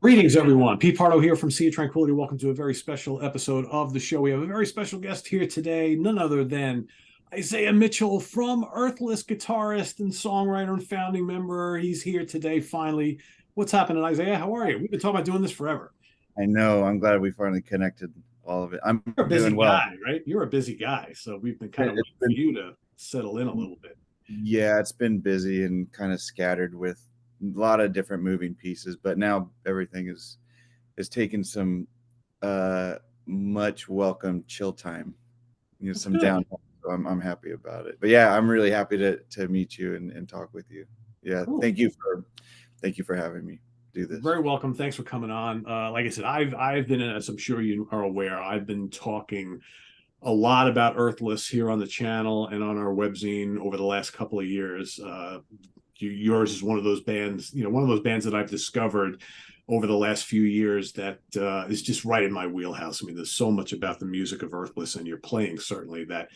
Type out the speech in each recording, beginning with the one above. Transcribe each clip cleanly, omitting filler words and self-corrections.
Greetings, everyone. Pete Pardo here from Sea of Tranquility. Welcome to a very special episode of the show. We have a very special guest here today, none other than Isaiah Mitchell from Earthless, guitarist and songwriter and founding member. He's here today, finally. What's happening, Isaiah? How are you? We've been talking about doing this forever. I know. I'm glad we finally connected all of it. I'm You're a busy doing well. guy, right? You're a busy guy. So we've been kind of It's waiting for been, you to settle in a little bit. yeah, it's been busy and kind of scattered with a lot of different moving pieces, but now everything is taking some uh much welcome chill time. That's Some good. downtime. So I'm happy about it. But yeah, I'm really happy to meet you and talk with you. Yeah, Cool. thank you for having me do You're this. very welcome. Thanks for coming on. Like I said, I've been, as I'm sure you are aware, I've been talking a lot about Earthless here on the channel and on our webzine over the last couple of years. Yours is one of those bands, one of those bands that I've discovered over the last few years that is just right in my wheelhouse. I mean, there's so much about the music of Earthless and your playing certainly that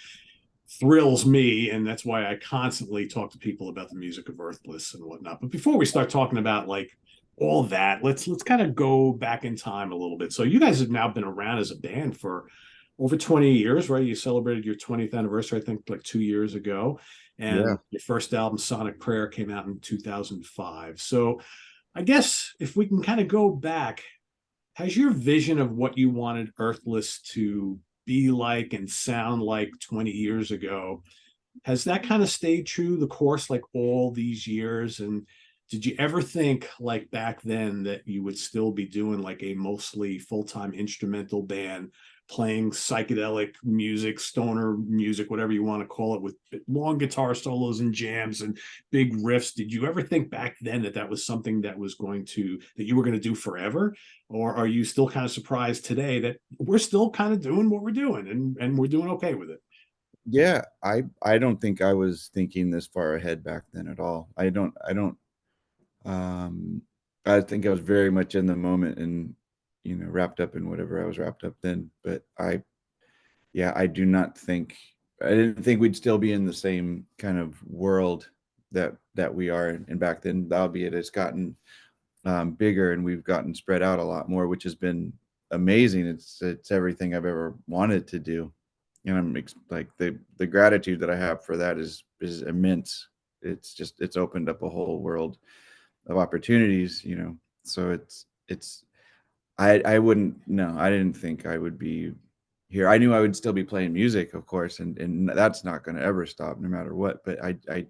thrills me, and that's why I constantly talk to people about the music of Earthless and whatnot. But before we start talking about like all that, let's kind of go back in time a little bit. So you guys have now been around as a band for over 20 years, right? You celebrated your 20th anniversary, I think, like 2 years ago. Yeah. And your first album, Sonic Prayer, came out in 2005. So I guess if we can kind of go back, has your vision of what you wanted Earthless to be like and sound like 20 years ago, has that kind of stayed true the course like all these years? And did you ever think like back then that you would still be doing like a mostly full-time instrumental band playing psychedelic music, stoner music, whatever you want to call it, with long guitar solos and jams and big riffs? Did you ever think back then that that was something that was going to, that you were going to do forever? Or are you still kind of surprised today that we're still kind of doing what we're doing and we're doing okay with it? Yeah, I don't think I was thinking this far ahead back then at all. I don't Um, I think I was very much in the moment and, wrapped up in whatever I was wrapped up in. But yeah, I didn't think we'd still be in the same kind of world that we are. And back then, albeit it's gotten bigger and we've gotten spread out a lot more, which has been amazing. It's everything I've ever wanted to do, and like the gratitude that I have for that is immense. It's opened up a whole world of opportunities, so it's I wouldn't, no, I didn't think I would be here. I knew I would still be playing music, of course, and that's not going to ever stop no matter what. But I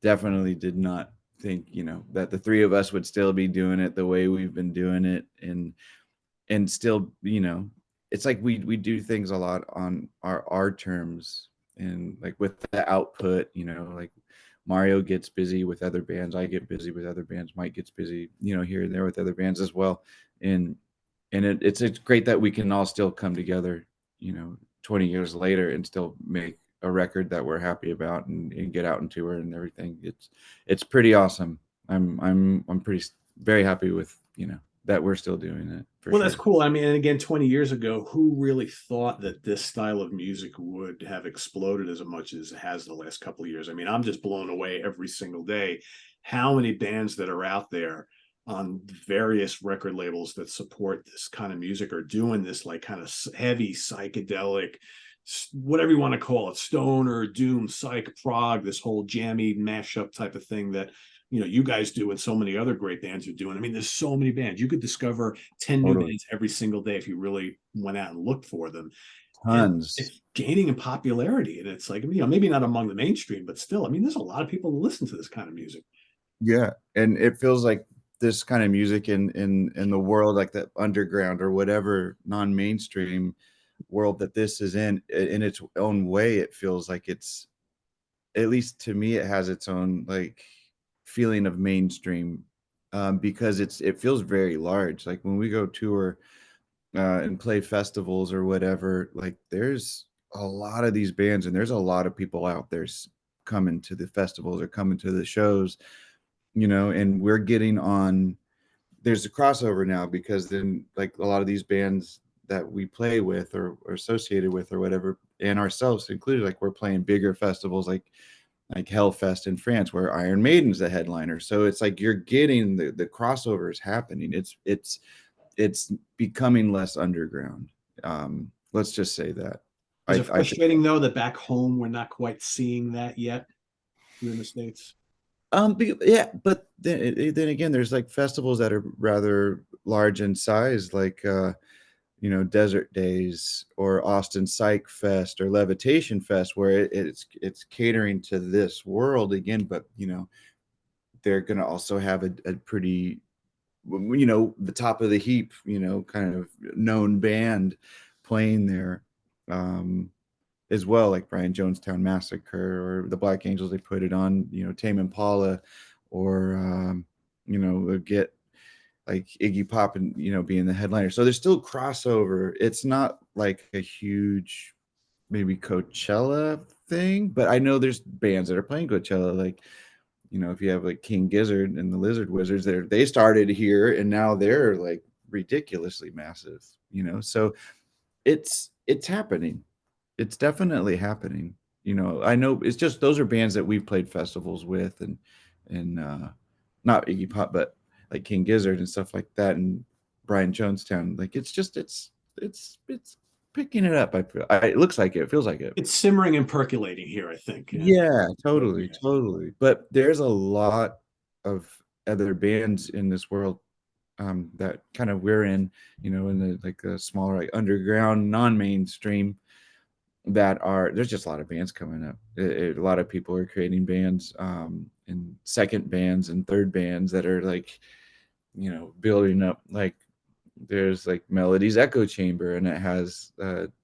definitely did not think, that the three of us would still be doing it the way we've been doing it, and still, it's like we do things a lot on our terms, and like with the output, like Mario gets busy with other bands, I get busy with other bands, Mike gets busy, here and there with other bands as well. And it's great that we can all still come together, 20 years later, and still make a record that we're happy about, and get out and tour and everything. It's pretty awesome. I'm pretty very happy with, that we're still doing it for Well, that's sure. cool. I mean, and again, 20 years ago, who really thought that this style of music would have exploded as much as it has the last couple of years? I mean, I'm just blown away every single day how many bands that are out there on various record labels that support this kind of music are doing this like kind of heavy psychedelic, whatever you want to call it, stoner, doom, psych, prog, this whole jammy mashup type of thing that you guys do and so many other great bands are doing. I mean, there's so many bands. You could discover 10 new Totally. bands every single day if you really went out and looked for them. And Tons. it's gaining in popularity. And it's like, maybe not among the mainstream, but still, I mean, there's a lot of people who listen to this kind of music. Yeah, and it feels like this kind of music in the world, like the underground or whatever non-mainstream world that this is in its own way, it feels like it's, at least to me, it has its own like feeling of mainstream, because it feels very large. Like when we go tour and play festivals or whatever, like there's a lot of these bands and there's a lot of people out there coming to the festivals or coming to the shows, and we're getting on. There's a crossover now because then like a lot of these bands that we play with or associated with or whatever, and ourselves included, like we're playing bigger festivals, like like Hellfest in France, where Iron Maiden's the headliner. So it's like you're getting the crossovers happening. It's becoming less underground. Let's just say that. Is it I think. frustrating though that back home we're not quite seeing that yet here in the States? Yeah, but then again, there's like festivals that are rather large in size, like Desert Days or Austin Psych Fest or Levitation Fest, where it's catering to this world again, but they're gonna also have a pretty the top of the heap, kind of known band playing there. Um, as well, like Brian Jonestown Massacre or the Black Angels. They put it on, Tame Impala, or get like Iggy Pop and being the headliner. So there's still crossover. It's not like a huge maybe Coachella thing, but I know there's bands that are playing Coachella. Like if you have like King Gizzard and the Lizard Wizards, they started here and now they're like ridiculously massive. So it's happening. It's definitely happening. I know it's just those are bands that we've played festivals with, and not Iggy Pop, but like King Gizzard and stuff like that, and Brian Jonestown. Like it's picking it up. It looks like it feels like it. It's simmering and percolating here, I think. And Yeah, oh totally, yeah, totally. But there's a lot of other bands in this world that kind of we're in the like the smaller like underground, non-mainstream there's just a lot of bands coming up. A lot of people are creating bands, and second bands and third bands that are like, building up. Like there's like Melody's Echo Chamber, and it has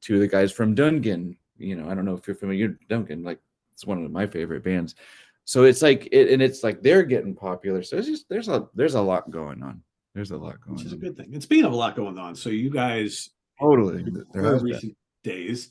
two of the guys from Dungan. I don't know if you're familiar with Dungan. Like it's one of my favorite bands. So it's like and it's like they're getting popular. So it's just there's a lot going on. There's a lot which going is a on. good thing. And speaking of a lot going on, so you guys, Totally, there very has been. days,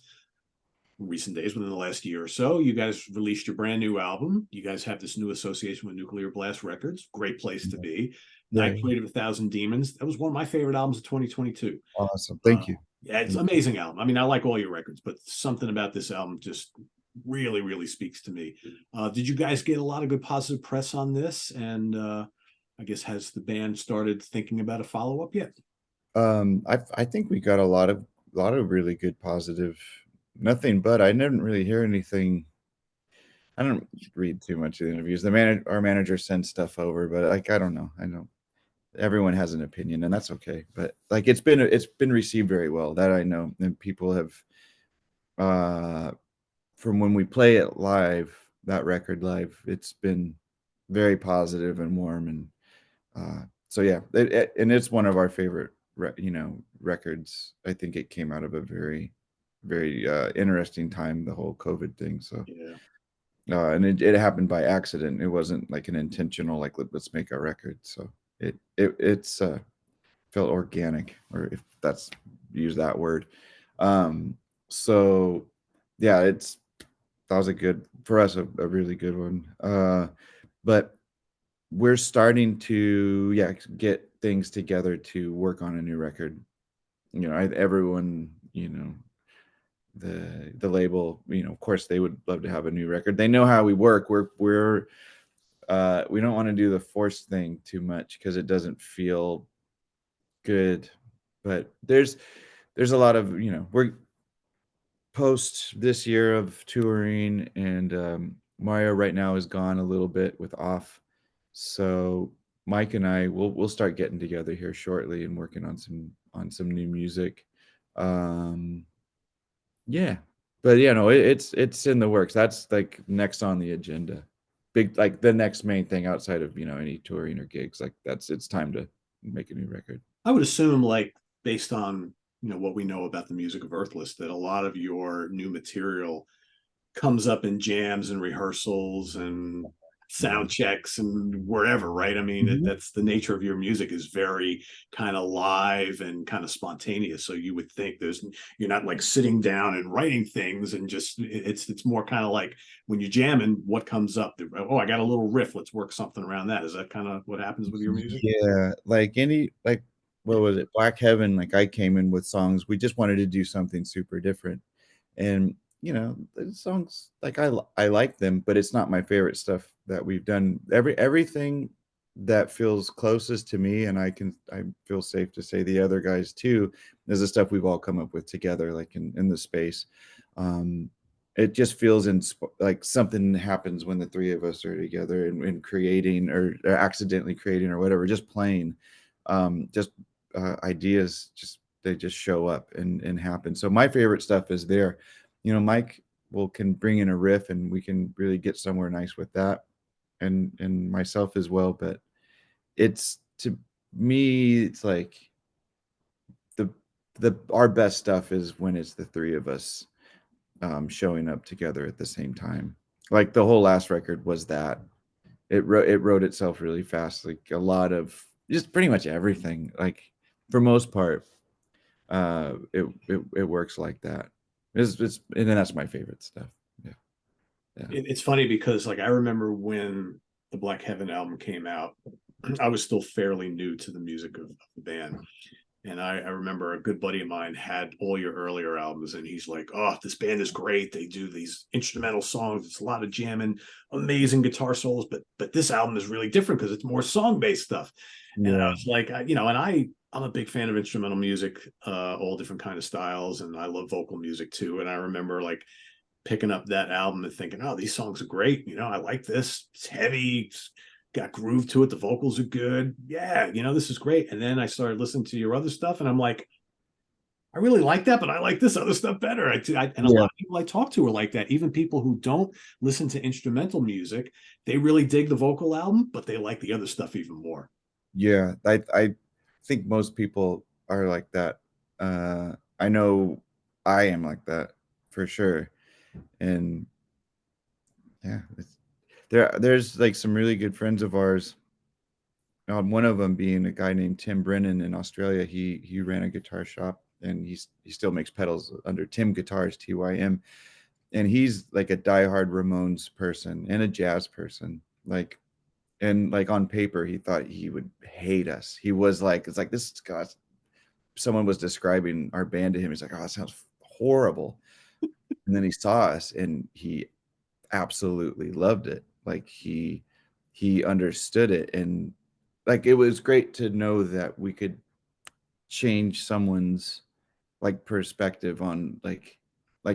recent days, within the last year or so, you guys released your brand new album. You guys have this new association with Nuclear Blast Records. Great place to be. Yeah, Night Parade of a Thousand Demons. That was one of my favorite albums of 2022. awesome. Uh, Thank you. yeah, it's Thank an you. amazing album. I mean, I like all your records, but something about this album just really, really speaks to me. Did you guys get a lot of good positive press on this? And I guess has the band started thinking about a follow up yet? I think we got a lot of really good positive. Nothing but I didn't really hear anything. I don't read too much of the interviews. Our manager sends stuff over, but like I don't know. I know everyone has an opinion, and that's okay. But like it's been received very well. That I know, and people have uh from when we play it live, that record live, it's been very positive and warm, and so yeah, and it's one of our favorite, records. I think it came out of a very, very interesting time, the whole COVID thing. So, Yeah. and it happened by accident. It wasn't like an intentional, like let's make a record. So it's felt organic, or if that's use that word. Um, so yeah, that was a good for us, a really good one. But we're starting to get things together to work on a new record. Everyone, the label, of course they would love to have a new record. They know how we work. We don't want to do the forced thing too much because it doesn't feel good. But there's a lot of, we're post this year of touring, and Mario right now is gone a little bit with off. So Mike and I we'll start getting together here shortly and working on some new music. Um, yeah, but it's in the works. That's like next on the agenda. Big like the next main thing outside of any touring or gigs. Like it's time to make a new record. I would assume, like, based on what we know about the music of Earthless, that a lot of your new material comes up in jams and rehearsals and Yeah. sound checks and wherever, right? I mean, Mhm. that's the nature of your music, is very kind of live and kind of spontaneous. So you would think you're not like sitting down and writing things, and just it's more kind of like when you're jamming, what comes up. Oh, I got a little riff. Let's work something around that. Is that kind of what happens with your music? Yeah, like what was it? Black Heaven, like I came in with songs. We just wanted to do something super different. And you know, the songs like I like them, but it's not my favorite stuff that we've done. Everything that feels closest to me, and I feel safe to say the other guys too, is the stuff we've all come up with together, like in the space. Um, it just feels like something happens when the three of us are together and creating or accidentally creating or whatever, just playing. Just ideas just they just show up and happen. So my favorite stuff is there. You know, Mike will can bring in a riff and we can really get somewhere nice with that, and myself as well. But it's to me, it's like the our best stuff is when it's the three of us showing up together at the same time. Like the whole last record was that it wrote itself really fast. Like a lot of just pretty much everything. Like for most part, it works like that. It's and then that's my favorite stuff. Yeah, yeah, It's funny because like I remember when the Black Heaven album came out, I was still fairly new to the music of the band. And I remember a good buddy of mine had all your earlier albums, and he's like, "Oh, this band is great. They do these instrumental songs. It's a lot of jamming, amazing guitar solos, but this album is really different because it's more song based stuff." And I yeah, was like, you know, and I'm a big fan of instrumental music, all different kind of styles, and I love vocal music too. And I remember like picking up that album and thinking, "Oh, these songs are great. You know, I like this. It's heavy. It's got groove to it. The vocals are good. Yeah, you know, this is great." And then I started listening to your other stuff, and I'm like, I really like that, but I like this other stuff better. And a lot yeah, of people I talk to are like that. Even people who don't listen to instrumental music, they really dig the vocal album, but they like the other stuff even more. yeah. I think most people are like that. I know I am like that for sure. And yeah, there's like some really good friends of ours. One of them being a guy named Tim Brennan in Australia. He ran a guitar shop and he still makes pedals under Tim Guitarist, TYM. And he's like a diehard Ramones person and a jazz person. Like and like on paper, he thought he would hate us. He was like, it's like this guy. Someone was describing our band to him. He's like, "Oh, that sounds horrible." And then he saw us and he absolutely loved it. Like he understood it, and like it was great to know that we could change someone's like perspective on like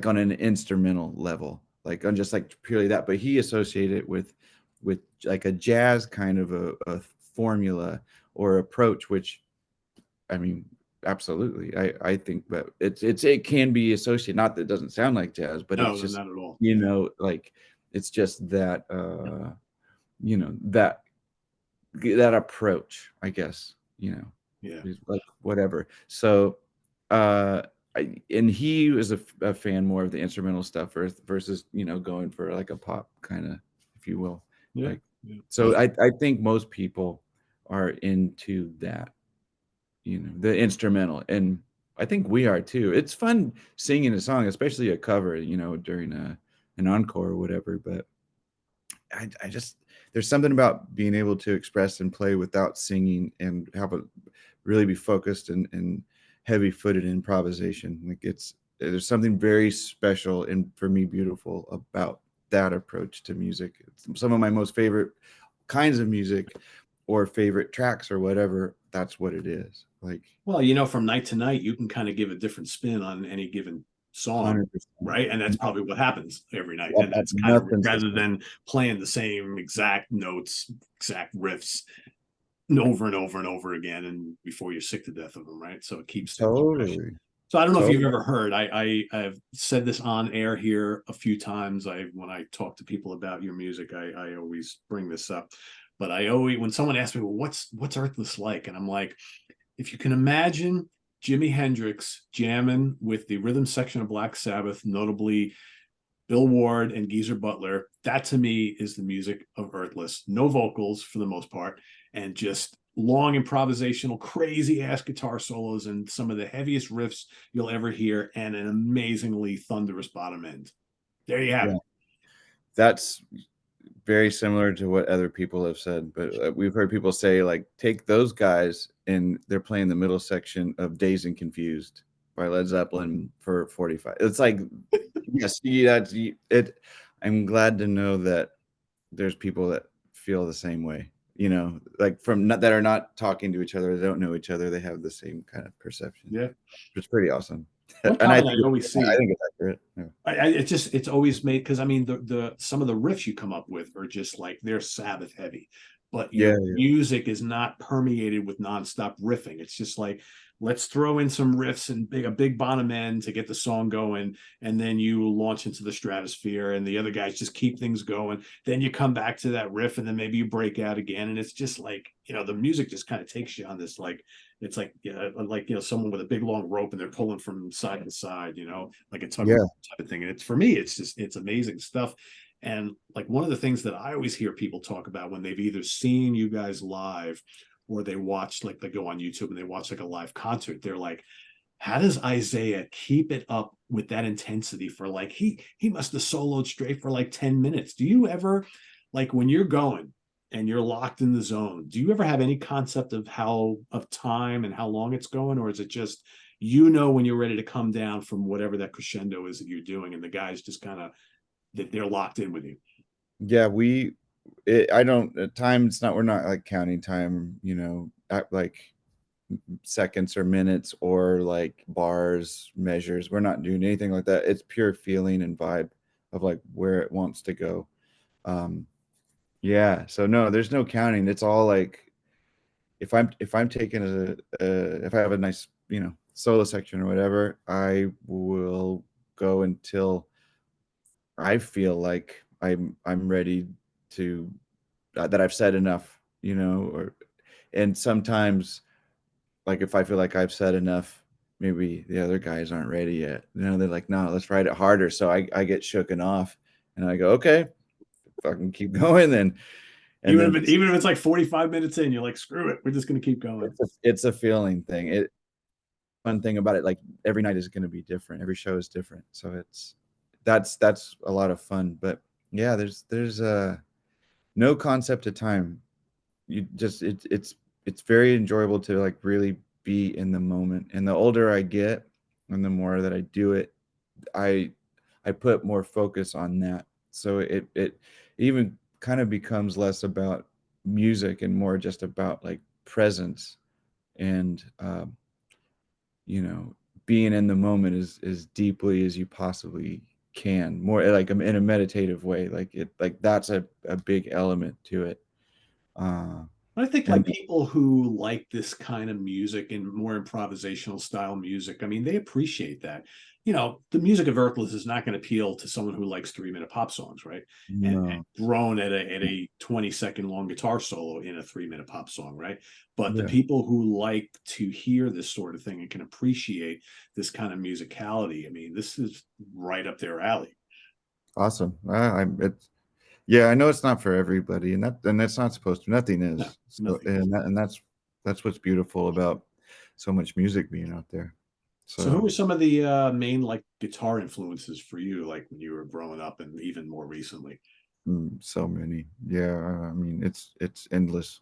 on an instrumental level, like on just like purely that. But he associated it with like a jazz kind of a formula or approach, which I mean, absolutely. I think that it can be associated. Not that it doesn't sound like jazz, but No, it's no, just not at all. like it's just that that that approach, I guess, Yeah. is like whatever. So and he was a fan more of the instrumental stuff versus going for like a pop kind of, if you will, Yeah. like. Yeah. So I think most people are into that, the instrumental, and I think we are too. It's fun singing a song, especially a cover, during an encore or whatever. But I just there's something about being able to express and play without singing and have a really be focused and heavy footed improvisation. Like there's something very special and for me beautiful about that approach to music. It's some of my most favorite kinds of music or favorite tracks or whatever. That's what it is. Like Well, you know, from night to night, you can kind of give a different spin on any given song, 100%. right? And that's probably what happens every night. And Yep, that's kind of nothing's the rather same. than playing the same exact notes, exact riffs over and over and over again, and before you're sick to death of them, right? So it keeps things fresh. Totally. So I don't know if you've Totally. ever heard. I've said this on air here a few times. When I talk to people about your music, I always bring this up. But I always when someone asks me, "Well, what's Earthless like?" and I'm like, if you can imagine Jimi Hendrix jamming with the rhythm section of Black Sabbath, notably Bill Ward and Geezer Butler, that to me is the music of Earthless. No vocals for the most part, and just long improvisational, crazy ass guitar solos and some of the heaviest riffs you'll ever hear, and an amazingly thunderous bottom end. There you have Yeah. it. That's very similar to what other people have said, but we've heard people say like take those guys and they're playing the middle section of Dazed and Confused by Led Zeppelin for 45. It's like Yes, yeah, it. I'm glad to know that there's people that feel the same way. You know, like from not, that are not talking to each other, they don't know each other, they have the same kind of perception. Yeah. It's pretty awesome, One and comment I always I see, think it's accurate. Yeah. it's always made because I mean the some of the riffs you come up with are just like they're Sabbath heavy, but Yeah, your yeah, music is not permeated with nonstop riffing. It's just like let's throw in some riffs and a big bottom end to get the song going, and then you launch into the stratosphere, and the other guys just keep things going. Then you come back to that riff, and then maybe you break out again, and it's just like the music just kind of takes you on this like it's like someone with a big long rope and they're pulling from side to side, like a tug of yeah. war type of thing. And it's for me, it's amazing stuff. And like one of the things that I always hear people talk about when they've either seen you guys live or they watch like they go on YouTube and they watch like a live concert, they're like, how does Isaiah keep it up with that intensity for like he must have soloed straight for like 10 minutes? Do you ever like when you're going and you're locked in the zone, do you ever have any concept of time and how long it's going, or is it just when you're ready to come down from whatever that crescendo is that you're doing, and the guys just kind of that they're locked in with you? Yeah, I don't, at times, not, we're not like counting time, at like seconds or minutes or like bars, measures. We're not doing anything like that. It's pure feeling and vibe of like where it wants to go. Um, yeah, so no, there's no counting. It's all like if I'm taking if I have a nice, solo section or whatever, I will go until I feel like I'm ready to that I've said enough, or and sometimes like if I feel like I've said enough, maybe the other guys aren't ready yet. They're like, no, let's write it harder. So I get shooken off and I go, okay, fucking keep going then. And then Even if it's like 45 minutes in, you're like, screw it, we're just gonna keep going. it's a feeling thing. Fun thing about it, like every night is going to be different. Every show is different. So that's a lot of fun. But yeah, there's no concept of time. You just it's very enjoyable to like really be in the moment. And the older I get and the more that I do it, I I put more focus on that. So it even kind of becomes less about music and more just about like presence and you know being in the moment as deeply as you possibly can, more like in a meditative way, like that's a big element to it. I think And like people who like this kind of music and more improvisational style music, I mean, they appreciate that. The music of Earthless is not going to appeal to someone who likes 3 minute pop songs, right? And no, grown at a 20-second long guitar solo in a 3 minute pop song, right? But the yeah, people who like to hear this sort of thing and can appreciate this kind of musicality, I mean, this is right up their alley. awesome. Yeah, I know it's not for everybody, and that's not supposed to. Nothing No, is. So, nothing is. and that's what's beautiful about so much music being out there. So who So were some of the main like guitar influences for you, like when you were growing up and even more recently? so many. Yeah, I mean it's endless.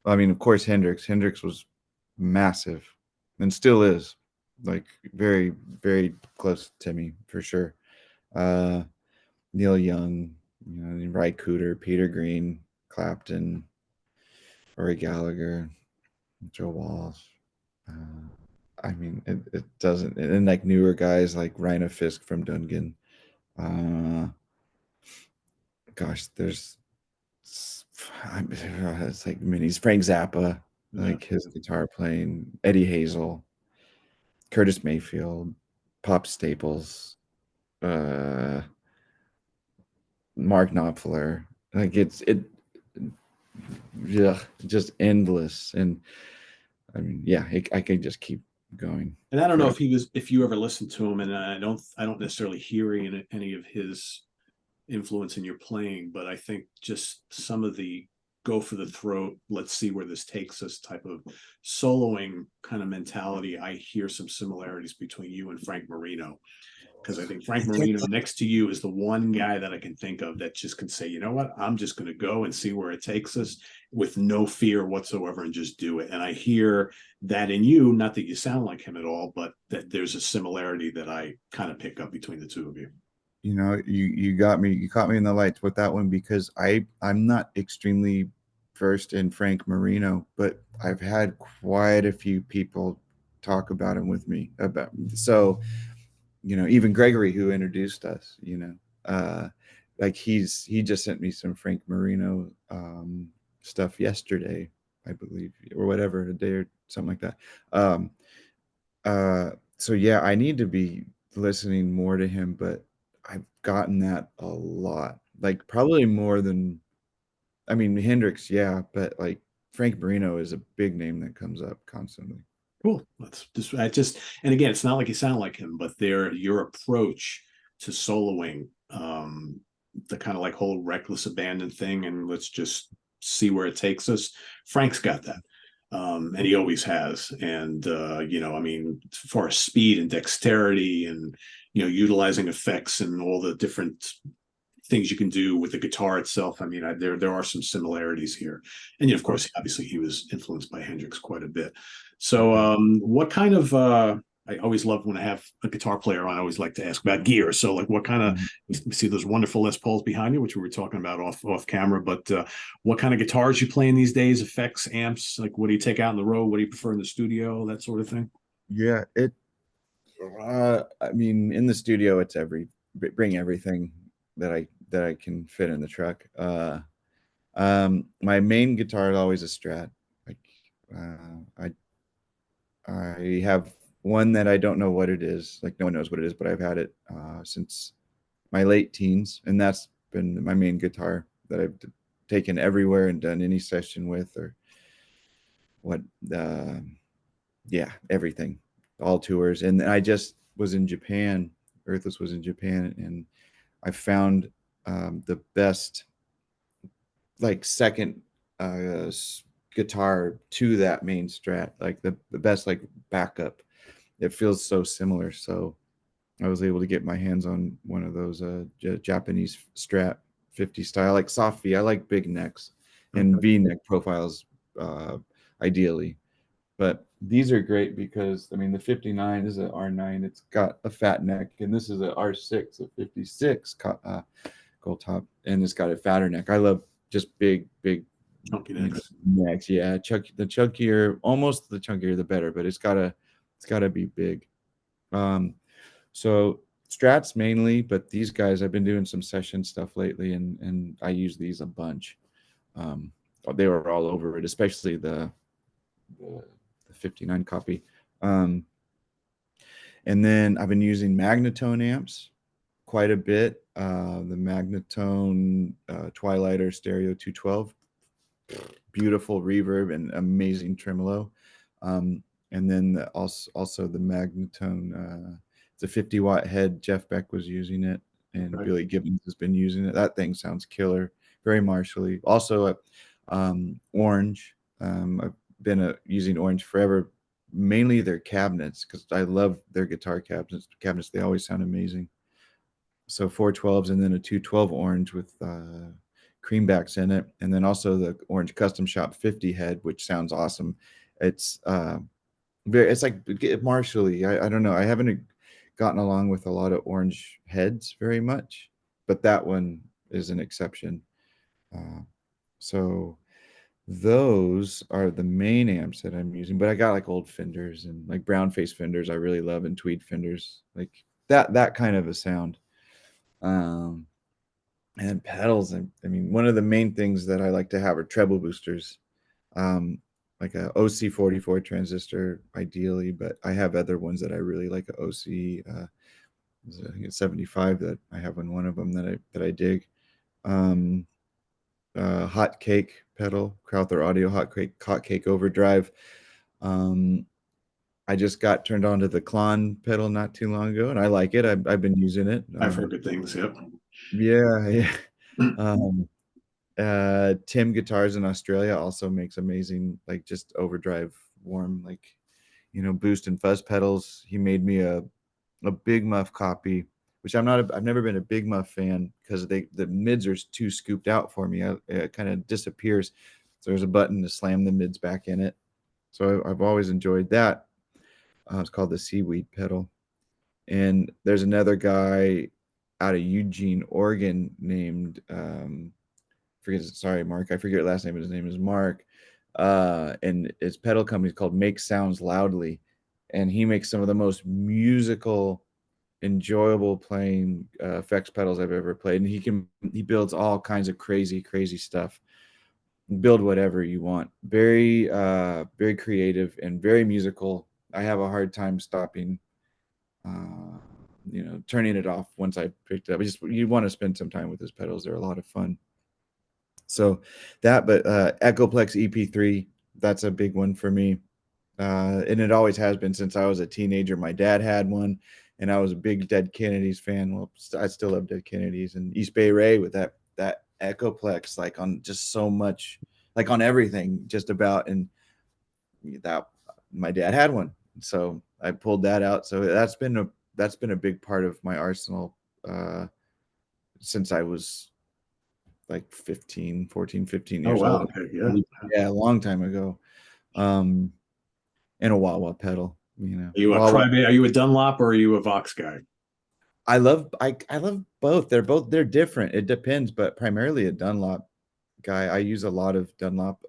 I mean, of course, Hendrix was massive and still is, like very, very close to me for sure. Uh, Neil Young, Ry Cooder, Peter Green, Clapton, Rory Gallagher, Joe Walsh. Uh, I mean, it doesn't, and then like newer guys like Rhino Fisk from Dungan. Uh, gosh, it's like minis. Frank Zappa, Yeah. like his guitar playing. Eddie Hazel, Curtis Mayfield, Pop Staples, uh, Mark Knopfler. Like yeah, just endless. And I mean, yeah, I could just keep going And I don't know forever. if you ever listened to him, and I don't necessarily hear any of his influence in your playing, but I think just some of the go for the throat, let's see where this takes us type of soloing kind of mentality. I hear some similarities between you and Frank Marino, because I think Frank Marino next to you is the one guy that I can think of that just can say, you know what, I'm just going to go and see where it takes us with no fear whatsoever and just do it. And I hear that in you, not that you sound like him at all, but that there's a similarity that I kind of pick up between the two of you. you caught me in the lights with that one because I'm not extremely versed in Frank Marino, but I've had quite a few people talk about him with me about so even Gregory, who introduced us, like he just sent me some Frank Marino stuff yesterday, I believe, or whatever, a day or something like that. um so yeah, I need to be listening more to him, but I've gotten that a lot, like probably more than, I mean, Hendrix, yeah, but like Frank Marino is a big name that comes up constantly. Cool. That's just I just and again, it's not like you sound like him, but your approach to soloing, the kind of like whole reckless abandon thing, and let's just see where it takes us. Frank's got that. And he always has. And I mean, as far as speed and dexterity and utilizing effects and all the different things you can do with the guitar itself. I mean, there are some similarities here, and of course, obviously, he was influenced by Hendrix quite a bit. So, Okay. what kind of I always love when I have a guitar player on. I always like to ask about gear. So, like, what kind of Mhm. we see those wonderful Les Pauls behind you, which we were talking about off camera. But what kind of guitars you playing these days? Effects, amps. Like, what do you take out on the road? What do you prefer in the studio? That sort of thing. Yeah, I mean, in the studio, it's bring everything that I can fit in the truck. My main guitar is always a Strat. Like, I have one that I don't know what it is. Like, no one knows what it is, but I've had it since my late teens, and that's been my main guitar that I've taken everywhere and done any session with, or what. Yeah, everything, all tours. And I just was in Japan. Earthless was in Japan, and I found the best, like, second uh, guitar to that main Strat, like the best, like, backup. It feels so similar. So I was able to get my hands on one of those Japanese Strat 50 style, like soft V. I like big necks and Okay. V neck profiles, uh, ideally. But these are great because, I mean, the 59 is an R9. It's got a fat neck, and this is an R6, a 56 gold top, and it's got a fatter neck. I love just big, Chunky necks. necks. Yeah, the chunkier, almost the chunkier, the better. But it's gotta be big. Um, so Strats mainly, but these guys, I've been doing some session stuff lately, and I use these a bunch. Um, they were all over it, especially the, the 59 copy. Um, and then I've been using Magnetone amps quite a bit. The Magnetone Twilighter Stereo 212, beautiful reverb and amazing tremolo. And then also the Magnetone, it's a 50-watt head. Jeff Beck was using it, and Okay. Billy Gibbons has been using it. That thing sounds killer, very martially. Also, Orange. I've been using Orange forever, mainly their cabinets, because I love their guitar cabinets. They always sound amazing. So 412s, and then a 212 Orange with creambacks in it, and then also the Orange Custom Shop 50 head, which sounds awesome. It's it's like martially. I don't know. I haven't gotten along with a lot of Orange heads very much, but that one is an exception. Uh, so those are the main amps that I'm using, but I got like old Fenders and like brown face Fenders I really love, and tweed Fenders, like that kind of a sound. Um, and pedals, I mean, one of the main things that I like to have are treble boosters, um, like a OC44 transistor, ideally, but I have other ones that I really like. A OC, I think it's 75 that I have on one of them that I dig. Um, Hot Cake pedal, Crowther Audio Hot Cake Overdrive. Um, I just got turned on to the Klon pedal not too long ago, and I like it. I've been using it. I've heard good things. Yep. Yeah, yeah. Um, Tim Guitars in Australia also makes amazing, like, just overdrive, warm, like, boost and fuzz pedals. He made me a Big Muff copy, which I've never been a Big Muff fan because the mids are too scooped out for me. It kind of disappears. So there's a button to slam the mids back in it. So I've always enjoyed that. It's called the Seaweed pedal. And there's another guy. out of Eugene, Oregon, named sorry, Mark, I forget your last name, but his name is Mark. And his pedal company is called Make Sounds Loudly, and he makes some of the most musical, enjoyable playing effects pedals I've ever played. And he builds all kinds of crazy stuff. Build whatever you want. Very creative and very musical. I have a hard time stopping, uh, turning it off once I picked it up. You want to spend some time with his pedals. They're a lot of fun. So but Echoplex EP3, that's a big one for me. And it always has been since I was a teenager. My dad had one, and I was a big Dead Kennedys fan. Well, I still love Dead Kennedys and East Bay Ray with that Echoplex, like on just so much, like on everything, just about. And that my dad had one, so I pulled that out. So that's been a big part of my arsenal since I was like 15 Oh years wow. old. Okay. Yeah. Yeah, a long time ago. Um, and a wah wah pedal, Are you a wah wah. crybaby? Are you a Dunlop or are you a Vox guy? I love both. They're different. It depends, but primarily a Dunlop guy. I use a lot of Dunlop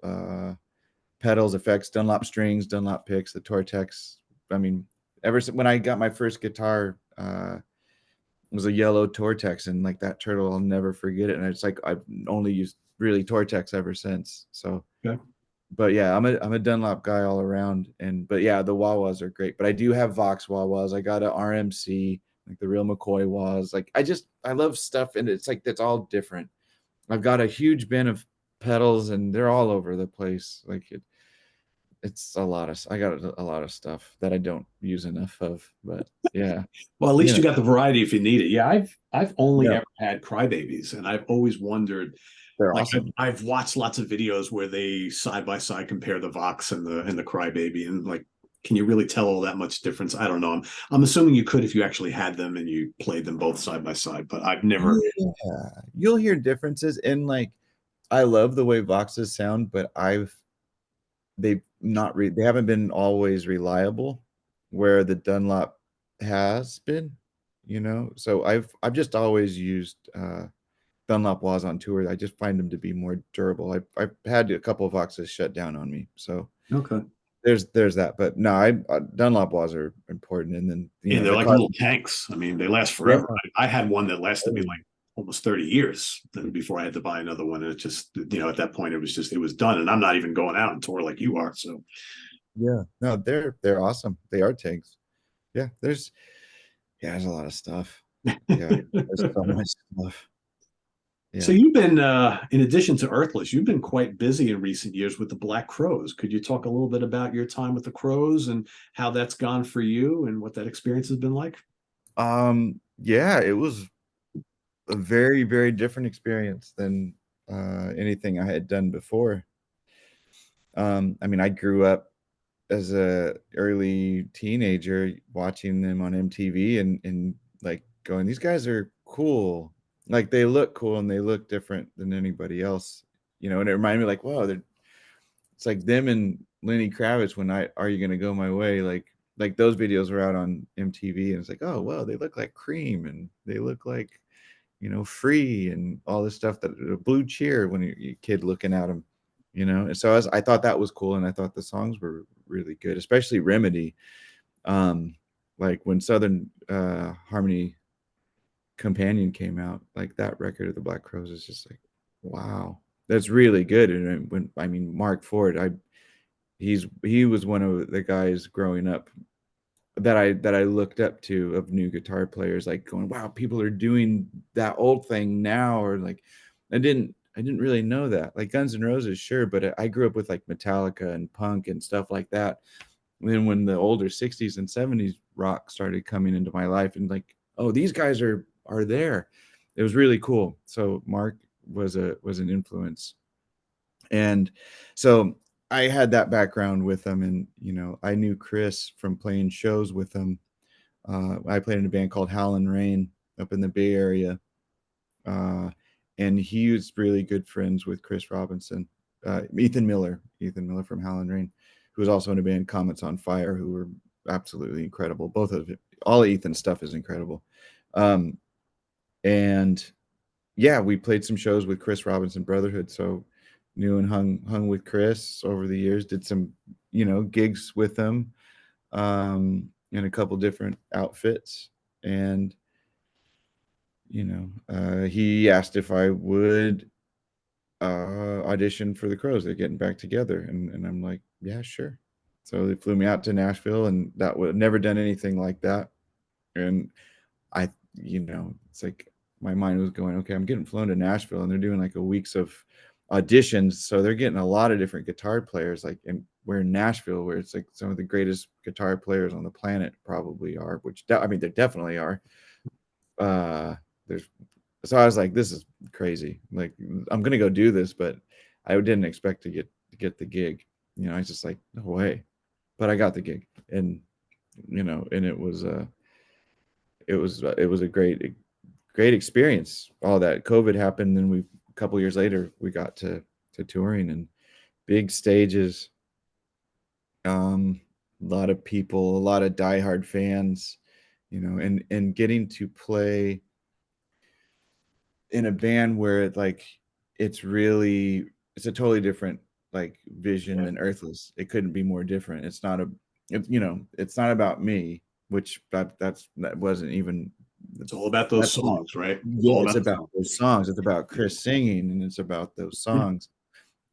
pedals, effects, Dunlop strings, Dunlop picks, the Tortex. I mean, ever since when I got my first guitar, it was a yellow Tortex, and like that turtle, I'll never forget it. And it's like I've only used really Tortex ever since. So, Okay. but yeah, I'm a Dunlop guy all around. But yeah, the wah-wahs are great. But I do have Vox wah-wahs. I got a RMC, like the real McCoy wahs. Like I love stuff, and it's like that's all different. I've got a huge bin of pedals, and they're all over the place. It's a lot of I got a lot of stuff that I don't use enough of. But yeah, Well, at you least know, you got the variety if you need it. Yeah, I've only yeah, ever had crybabies, and I've always wondered. they're Like awesome. I've watched lots of videos where they side by side compare the Vox and the crybaby, and like, can you really tell all that much difference? I don't know. I'm assuming you could if you actually had them and you played them both side by side, but I've never. Yeah, you'll hear differences in like I love the way Voxes sound, but they haven't been always reliable where the Dunlop has been, So I've just always used Dunlop wahs on tour. I just find them to be more durable. I've had a couple of Voxes shut down on me, so Okay. there's that. But no, I Dunlop wahs are important, and then And they're the like car. little tanks. I mean, they last Yeah. forever. I had one that lasted me Oh, like almost 30 years before I had to buy another one. And it just, at that point, it was done. And I'm not even going out on tour like you are. So, yeah, no, they're awesome. They are tanks. Yeah, there's a lot of stuff. Yeah, there's so much stuff. so Yeah. you've been, in addition to Earthless, you've been quite busy in recent years with the Black Crows. Could you talk a little bit about your time with the Crows and how that's gone for you and what that experience has been like? Yeah, it was a very, very different experience than anything I had done before. I mean, I grew up as a early teenager watching them on MTV and like going, these guys are cool. Like they look cool and they look different than anybody else, and it reminded me like, wow, it's like them and Lenny Kravitz when Are You Gonna Go My Way? Like those videos were out on MTV and it's like, oh well, they look like Cream and they look like, Free and all this stuff that Blue Cheer when you're a kid looking at them, And so I thought that was cool and I thought the songs were really good, especially Remedy. Um, like when Southern Harmony Companion came out, like that record of the Black Crows is just like, wow, that's really good. And Mark Ford, he was one of the guys growing up that I looked up to of new guitar players, like going, wow, people are doing that old thing now, or like I didn't really know that. Like Guns N' Roses, sure, but I grew up with like Metallica and punk and stuff like that. And then when the older 60s and 70s rock started coming into my life and like, oh, these guys are there. It was really cool. So Mark was an influence. And so I had that background with them, and I knew Chris from playing shows with them. I played in a band called Howlin' Rain up in the Bay Area, uh, and he was really good friends with Chris Robinson, Ethan Miller from Howlin' Rain, who was also in a band Comets on Fire, who were absolutely incredible. All of Ethan's stuff is incredible. Um, And yeah, we played some shows with Chris Robinson Brotherhood. So knew and hung with Chris over the years, did some, gigs with him, in a couple different outfits. And, he asked if I would audition for the Crows. They're getting back together. And I'm like, yeah, sure. So they flew me out to Nashville, and that would never done anything like that. And I, it's like my mind was going, okay, I'm getting flown to Nashville, and they're doing like a weeks of auditions. So they're getting a lot of different guitar players, like, and we're in Nashville, where it's like some of the greatest guitar players on the planet probably are, which I mean, there definitely are. Uh, there's, so I was like, this is crazy. Like, I'm gonna go do this, but I didn't expect to get the gig. I was just like, no way. But I got the gig, and and it was a great experience. All that COVID happened, and a couple years later we got to touring and big stages. A lot of people, a lot of diehard fans, and getting to play in a band where it's a totally different like vision Yeah. than Earthless. It couldn't be more different. It's not about me, which that wasn't even It's all about those that's not. songs, right? It's Yeah, all it's about the about songs. those songs. It's about Yeah. Chris singing, and it's about those Yeah. songs.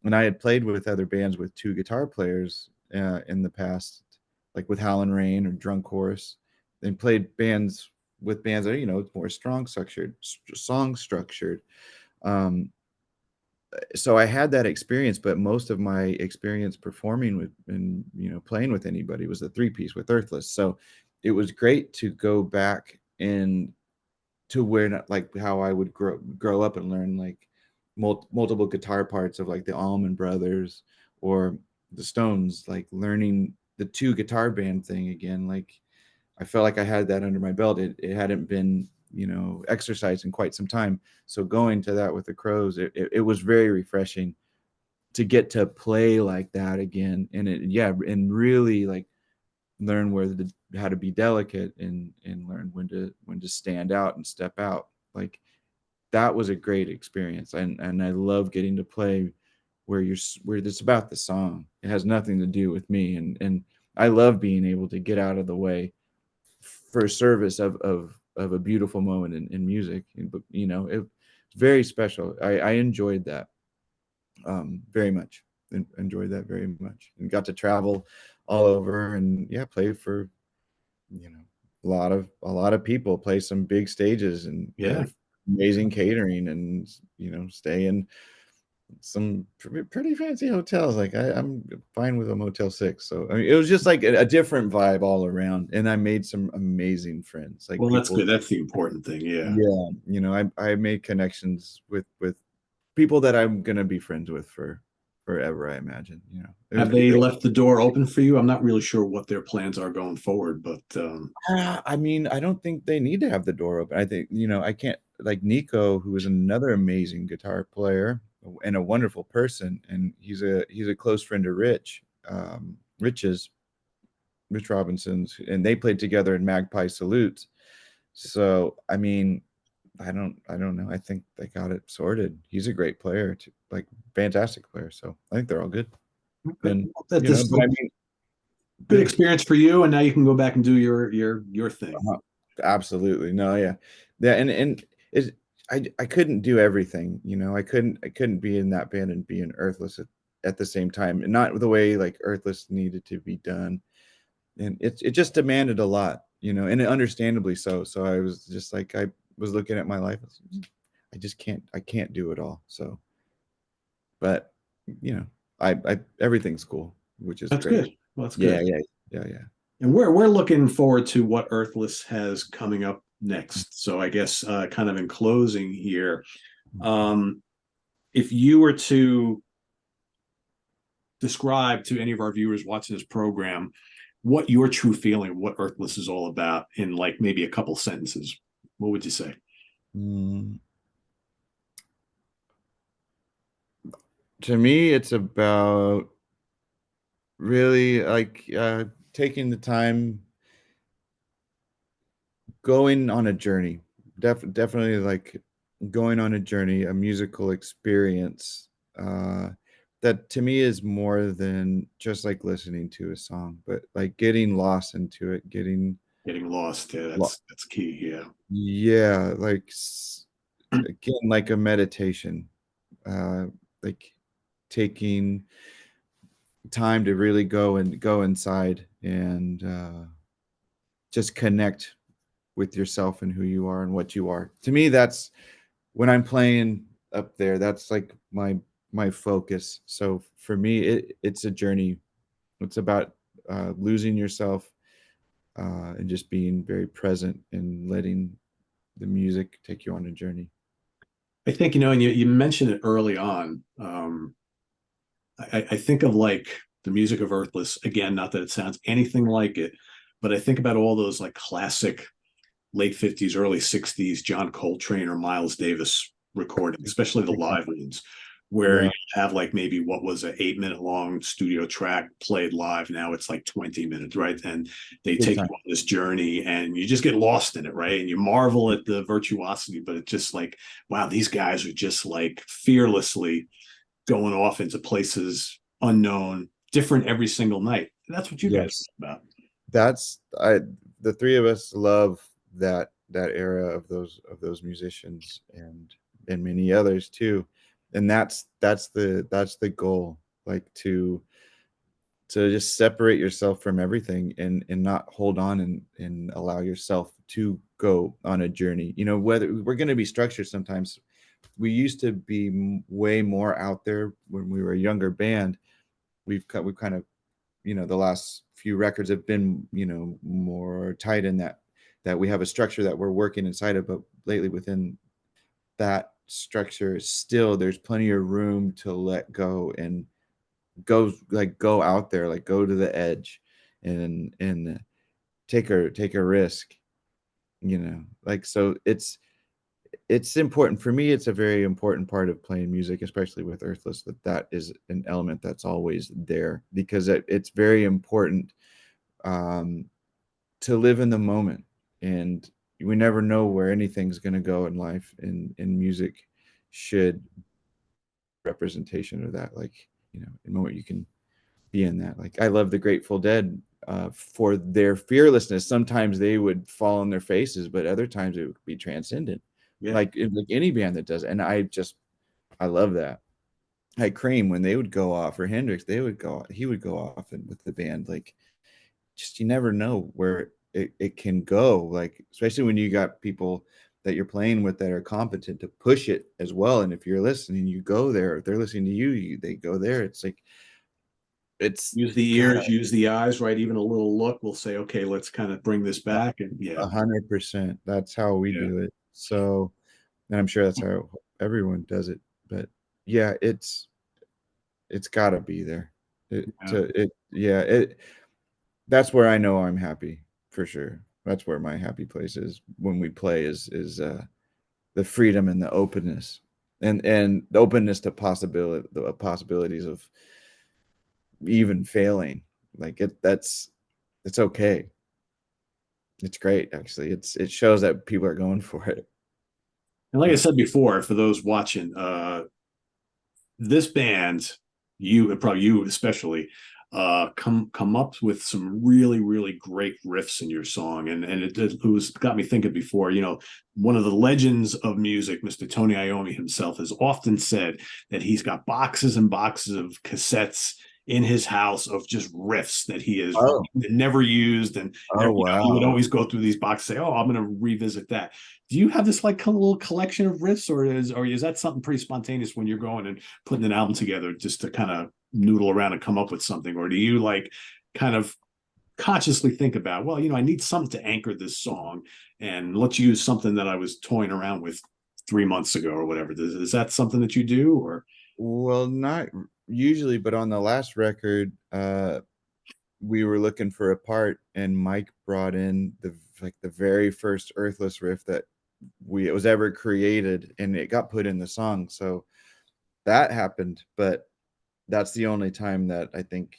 And I had played with other bands with two guitar players in the past, like with Howlin' Rain or Drunk Horse, and played bands with bands that are, more song structured. Um, so I had that experience, but most of my experience performing with and playing with anybody was the three piece with Earthless. So it was great to go back and to where like how I would grow up and learn like multiple guitar parts of like the Allman Brothers or the Stones, like learning the two guitar band thing again. Like I felt like I had that under my belt. It hadn't been exercised in quite some time. So going to that with the Crows, it was very refreshing to get to play like that again, and and really like learn how to be delicate and learn when to stand out and step out. Like that was a great experience, and I love getting to play where it's about the song. It has nothing to do with me, and I love being able to get out of the way for service of a beautiful moment in music. But it's very special. I enjoyed that very much. Enjoyed that very much, and got to travel all over and play for you know a lot of people, play some big stages, and Yeah. have amazing catering, and stay in some pretty fancy hotels. Like I'm fine with a Motel 6. So I mean, it was just like a different vibe all around, and I made some amazing friends, like Well, that's people. good. That's the important thing. Yeah. Yeah, I made connections with people that I'm gonna be friends with for forever, I imagine. It was Have they it, left the door open for you? I'm not really sure what their plans are going forward, but I mean, I don't think they need to have the door open. I think, I can't, like Nico, who is another amazing guitar player and a wonderful person, and he's a close friend of Rich's, Rich Robinson's, and they played together in Magpie Salutes. So, I mean, I don't know. I think they got it sorted. He's a great player, too, like fantastic player. So I think they're all good. good. And That this is but a I mean, good yeah. experience for you, and now you can go back and do your thing. Uh-huh. Absolutely. No, yeah. Yeah, and it I couldn't do everything, I couldn't be in that band and be in Earthless at the same time, and not the way like Earthless needed to be done. And it just demanded a lot, and understandably so. So I was just like I was looking at my life. I just can't do it all. So, but I everything's cool, which is That's great. good. Well, that's Yeah, good. yeah, yeah, yeah. And we're looking forward to what Earthless has coming up next. So I guess kind of in closing here, um, if you were to describe to any of our viewers watching this program what your true feeling, what Earthless is all about, in like maybe a couple sentences, what would you say? Mm. To me, it's about really like taking the time, going on a journey, Definitely like going on a journey, a musical experience, uh, that to me is more than just like listening to a song, but like getting lost into it, getting Getting lost, yeah, lo that's key. Yeah. yeah, like again, like a meditation, uh, like taking time to really go inside and just connect with yourself and who you are and what you are. To me, that's when I'm playing up there, that's like my focus. So for me, it's a journey. It's about losing yourself and just being very present and letting the music take you on a journey. I think, and you mentioned it early on. I think of like the music of Earthless again, not that it sounds anything like it, but I think about all those like classic late 50s, early 60s John Coltrane or Miles Davis recordings, especially the live ones, where Yeah, you have like maybe what was an 8 minute long studio track played live. Now it's like 20 minutes, right? And they big take time. you on this journey and you just get lost in it, right? And you marvel at the virtuosity, but it's just like, wow, these guys are just like fearlessly going off into places unknown, different every single night. That's what you guys Yes. are about. That's I the three of us love that era of those musicians and many others too. And that's the goal, like to just separate yourself from everything and not hold on and allow yourself to go on a journey. You know, whether we're going to be structured sometimes. We used to be way more out there when we were a younger band. We've kind of, you know, the last few records have been, you know, more tight in that we have a structure that we're working inside of, but lately within that structure still there's plenty of room to let go and go out there, like go to the edge and take a risk, you know. Like so it's important for me. It's a very important part of playing music, especially with Earthless, that is an element that's always there because it's very important um, to live in the moment, and we never know where anything's going to go in life, and music should representation of that. Like, you know, in the moment you can be in that. Like I love the Grateful Dead for their fearlessness. Sometimes they would fall on their faces, but other times it would be transcendent. Yeah. Like any band that does it. And I love that. Like Cream, when they would go off, or Hendrix, he would go off and with the band. Like just you never know where it can go. Like especially when you got people that you're playing with that are competent to push it as well. And if you're listening, you go there. If they're listening to they go there. It's like it's Use you the gotta ears, use the eyes, right? Even a little look will say, okay, let's kind of bring this back. And yeah, 100%. That's how we yeah, do it. So, and I'm sure that's how everyone does it. But yeah, it's got to be there. yeah. Yeah, that's where I know I'm happy for sure. That's where my happy place is when we play is the freedom and the openness and the openness to the possibilities of even failing. Like it's okay. It's great actually. It shows that people are going for it. And like I Yeah. said before, for those watching, this band, you and probably you especially, come up with some really great riffs in your song, and it was got me thinking before. One of the legends of music, Mr. Tony Iommi himself, has often said that he's got boxes and boxes of cassettes in his house of just riffs that he has Oh, never used, and oh he would wow. always go through these boxes, say, "Oh, I'm going to revisit that." Do you have this like a little collection of riffs, or is that something pretty spontaneous when you're going and putting an album together just to kind of noodle around and come up with something? Or do you like kind of consciously think about, well, I need something to anchor this song and let's use something that I was toying around with 3 months ago or whatever? Is that something that you do? Or Well, not usually, but on the last record, we were looking for a part, and Mike brought in the very first Earthless riff that we it was ever created, and it got put in the song. So that happened, but that's the only time that I think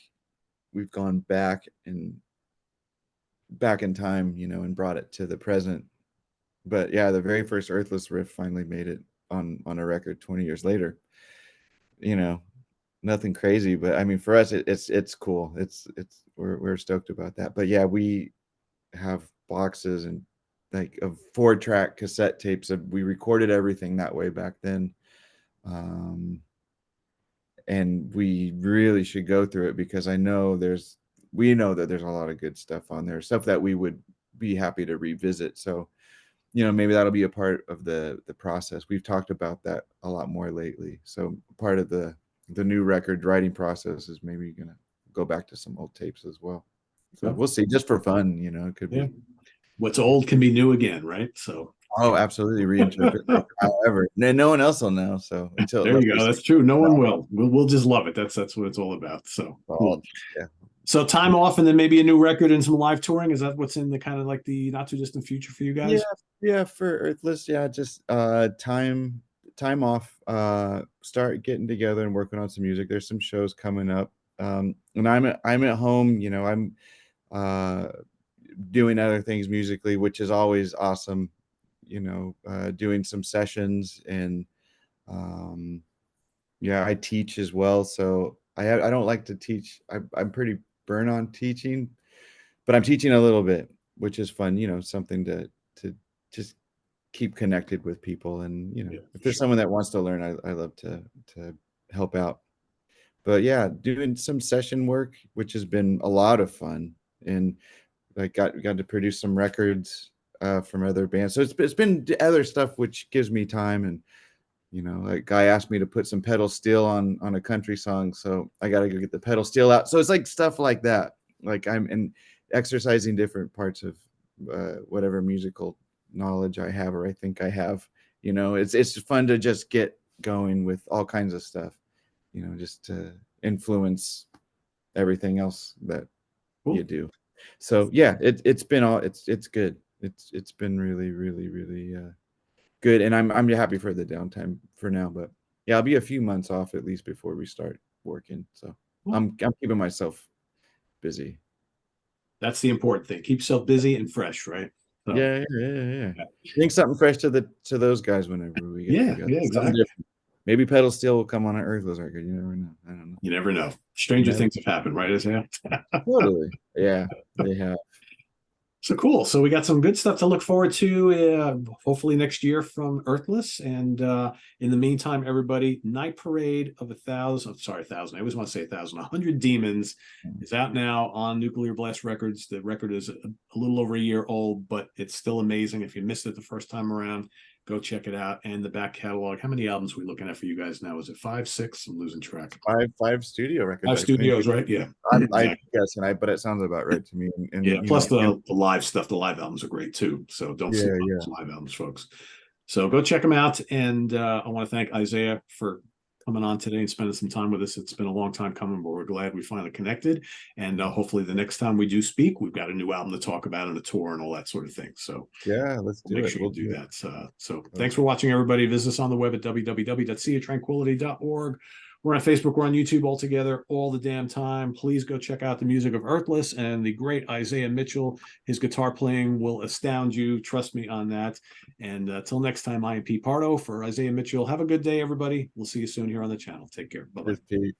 we've gone back in time, you know, and brought it to the present But yeah, the very first Earthless riff finally made it on a record 20 years later. You know, nothing crazy, but I mean, for us, it's cool. It's we're stoked about that. But yeah, we have boxes and like of 4-track cassette tapes. We recorded everything that way back then. And we really should go through it because we know that there's a lot of good stuff on there, stuff that we would be happy to revisit. So, maybe that'll be a part of the process. We've talked about that a lot more lately. So part of the new record writing process is maybe gonna go back to some old tapes as well. So Yep. we'll see, just for fun, it could Yeah. be. What's old can be new again, right? So Oh, absolutely. Reinterpret it however. No one else will know. So there unless you we go. say That's true. No one will. We'll just love it. That's what it's all about. So cool. all, yeah. So time off and then maybe a new record and some live touring. Is that what's in the kind of like the not too distant future for you Yeah, guys? yeah, for Earthless, yeah, just time off, start getting together and working on some music. There's some shows coming up. And I'm at home, I'm uh doing other things musically, which is always awesome, doing some sessions and um yeah, I teach as well. So I don't like to teach. I'm pretty burnt on teaching, but I'm teaching a little bit, which is fun, something to just keep connected with people. And Yeah, if for there's sure. someone that wants to learn, I love to help out. But yeah, doing some session work, which has been a lot of fun, and like got to produce some records from other bands. So it's been other stuff which gives me time. And like guy asked me to put some pedal steel on a country song, so I got to go get the pedal steel out. So it's like stuff like that. Like I'm and exercising different parts of whatever musical knowledge I have or I think I have. It's fun to just get going with all kinds of stuff. Just to influence everything else that you Cool. do. So yeah, it's been all it's good. It's been really really really good, and I'm happy for the downtime for now. But yeah, I'll be a few months off at least before we start working. So Cool. I'm keeping myself busy. That's the important thing. Keep yourself busy and fresh, right? So Yeah, yeah, yeah, yeah. Bring something fresh to those guys whenever we get yeah, together. yeah, Something exactly. different. Maybe pedal steel will come on an Earthless record. You never know. I don't know. You never know. Stranger Never. things have happened, right, Isaiah? Totally. Yeah, they have. So cool. So we got some good stuff to look forward to, hopefully next year from Earthless. And in the meantime, everybody, Night Parade of 1,000. Sorry, 1,000. I always want to say 1,000. 100 Demons is out now on Nuclear Blast Records. The record is a little over a year old, but it's still amazing. If you missed it the first time around, go check it out. And the back catalog. How many albums are we looking at for you guys now? Is it 5, 6? I'm losing track. Five studio records, Five I think. studios, right? Yeah. I Exactly. guess, but it sounds about right to me. Yeah. And Plus and the live stuff, the live albums are great too. So don't yeah, sleep on yeah, those live albums, folks. So go check them out. And I want to thank Isaiah for coming on today and spending some time with us. It's been a long time coming, but we're glad we finally connected. And hopefully the next time we do speak, we've got a new album to talk about and a tour and all that sort of thing. So yeah. Let's we'll do make it. sure We'll to do do it. that. So thanks for watching, everybody. Visit us on the web at www.seatranquility.org. We're on Facebook. We're on YouTube all together all the damn time. Please go check out the music of Earthless and the great Isaiah Mitchell. His guitar playing will astound you. Trust me on that. And until next time, I am Pete Pardo for Isaiah Mitchell. Have a good day, everybody. We'll see you soon here on the channel. Take care. Bye-bye. Just Pete.